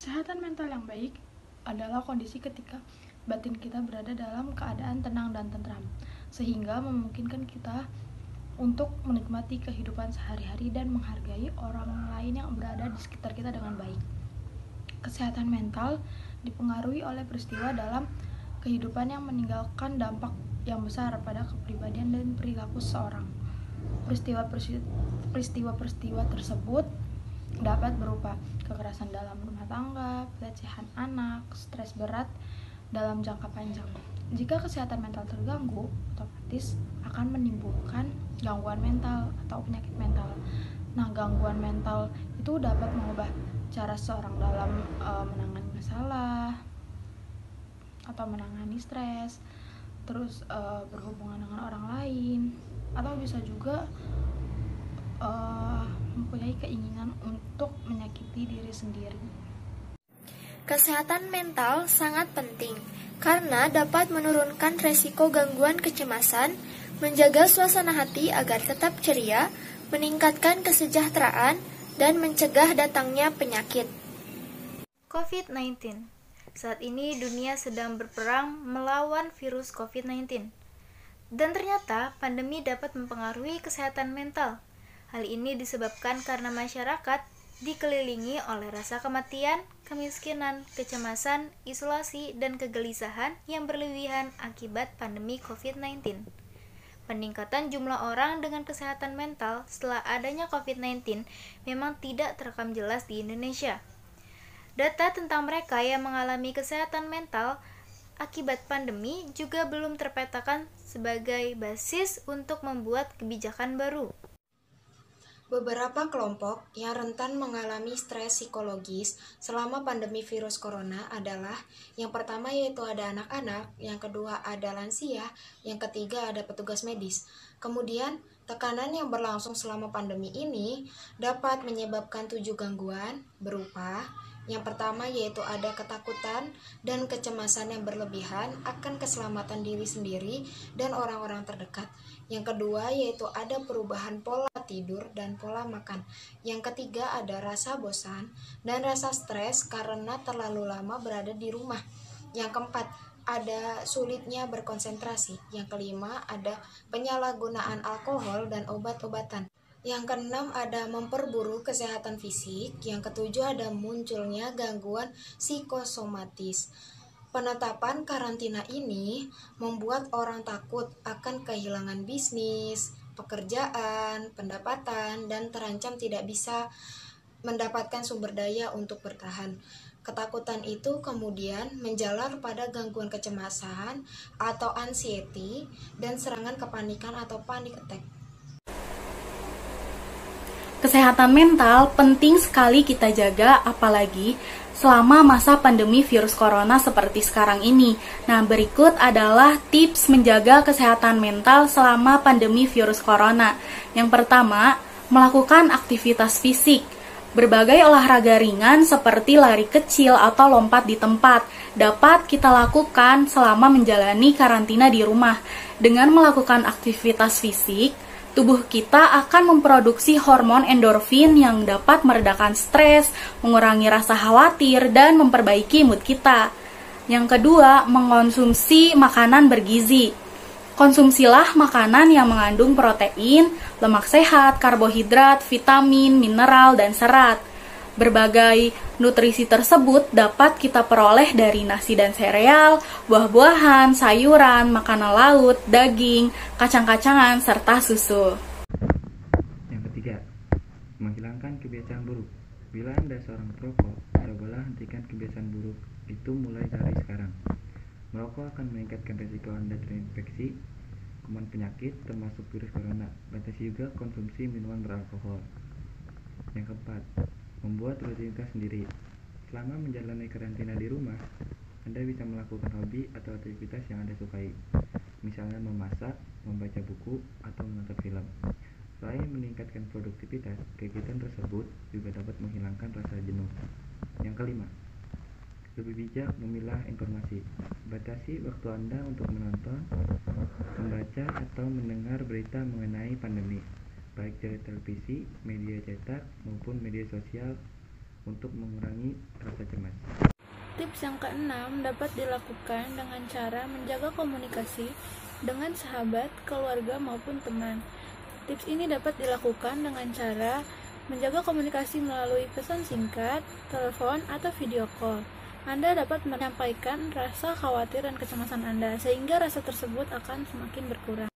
Kesehatan mental yang baik adalah kondisi ketika batin kita berada dalam keadaan tenang dan tentram, sehingga memungkinkan kita untuk menikmati kehidupan sehari-hari dan menghargai orang lain yang berada di sekitar kita dengan baik. Kesehatan mental dipengaruhi oleh peristiwa dalam kehidupan yang meninggalkan dampak yang besar pada kepribadian dan perilaku seseorang. Peristiwa-peristiwa tersebut dapat berupa kekerasan dalam rumah tangga, pelecehan anak, stres berat dalam jangka panjang. Jika kesehatan mental terganggu, otomatis akan menimbulkan gangguan mental atau penyakit mental. Nah, gangguan mental itu dapat mengubah cara seorang dalam menangani masalah atau menangani stres, terus berhubungan dengan orang lain, atau bisa juga mempunyai keinginan untuk menyakiti diri sendiri. Kesehatan mental sangat penting karena dapat menurunkan resiko gangguan kecemasan, menjaga suasana hati agar tetap ceria, meningkatkan kesejahteraan, dan mencegah datangnya penyakit. COVID-19. Saat ini dunia sedang berperang melawan virus COVID-19. Dan ternyata pandemi dapat mempengaruhi kesehatan mental. Hal ini disebabkan karena masyarakat dikelilingi oleh rasa kematian, kemiskinan, kecemasan, isolasi, dan kegelisahan yang berlebihan akibat pandemi COVID-19. Peningkatan jumlah orang dengan kesehatan mental setelah adanya COVID-19 memang tidak terekam jelas di Indonesia. Data tentang mereka yang mengalami kesehatan mental akibat pandemi juga belum terpetakan sebagai basis untuk membuat kebijakan baru. Beberapa kelompok yang rentan mengalami stres psikologis selama pandemi virus corona adalah yang pertama yaitu ada anak-anak, yang kedua ada lansia, yang ketiga ada petugas medis. Kemudian, tekanan yang berlangsung selama pandemi ini dapat menyebabkan 7 gangguan berupa yang pertama yaitu ada ketakutan dan kecemasan yang berlebihan akan keselamatan diri sendiri dan orang-orang terdekat. Yang kedua yaitu ada perubahan pola tidur dan pola makan. Yang ketiga ada rasa bosan dan rasa stres karena terlalu lama berada di rumah. Yang keempat ada sulitnya berkonsentrasi. Yang kelima ada penyalahgunaan alkohol dan obat-obatan. Yang keenam ada memperburuk kesehatan fisik. Yang ketujuh ada munculnya gangguan psikosomatis. Penetapan karantina ini membuat orang takut akan kehilangan bisnis, pekerjaan, pendapatan, dan terancam tidak bisa mendapatkan sumber daya untuk bertahan. Ketakutan itu kemudian menjalar pada gangguan kecemasan atau anxiety dan serangan kepanikan atau panic attack. Kesehatan mental penting sekali kita jaga, apalagi selama masa pandemi virus corona seperti sekarang ini. Nah, berikut adalah tips menjaga kesehatan mental selama pandemi virus corona. Yang pertama, melakukan aktivitas fisik. Berbagai olahraga ringan seperti lari kecil atau lompat di tempat dapat kita lakukan selama menjalani karantina di rumah. Dengan melakukan aktivitas fisik, tubuh kita akan memproduksi hormon endorfin yang dapat meredakan stres, mengurangi rasa khawatir, dan memperbaiki mood kita. Yang kedua, mengonsumsi makanan bergizi. Konsumsilah makanan yang mengandung protein, lemak sehat, karbohidrat, vitamin, mineral, dan serat. Berbagai nutrisi tersebut dapat kita peroleh dari nasi dan sereal, buah-buahan, sayuran, makanan laut, daging, kacang-kacangan, serta susu. Yang ketiga, menghilangkan kebiasaan buruk. Bila Anda seorang perokok, cobalah hentikan kebiasaan buruk itu mulai dari sekarang. Merokok akan meningkatkan risiko Anda terinfeksi kuman penyakit termasuk virus corona. Batasi juga konsumsi minuman beralkohol. Yang keempat, membuat rutinitas sendiri. Selama menjalani karantina di rumah, Anda bisa melakukan hobi atau aktivitas yang Anda sukai, misalnya memasak, membaca buku, atau menonton film. Selain meningkatkan produktivitas, kegiatan tersebut juga dapat menghilangkan rasa jenuh. Yang kelima, lebih bijak memilah informasi. Batasi waktu Anda untuk menonton, membaca, atau mendengar berita mengenai pandemi, baik dari televisi, media cetak, maupun media sosial untuk mengurangi rasa cemas. Tips yang keenam dapat dilakukan dengan cara menjaga komunikasi dengan sahabat, keluarga, maupun teman. Tips ini dapat dilakukan dengan cara menjaga komunikasi melalui pesan singkat, telepon, atau video call. Anda dapat menyampaikan rasa khawatir dan kecemasan Anda, sehingga rasa tersebut akan semakin berkurang.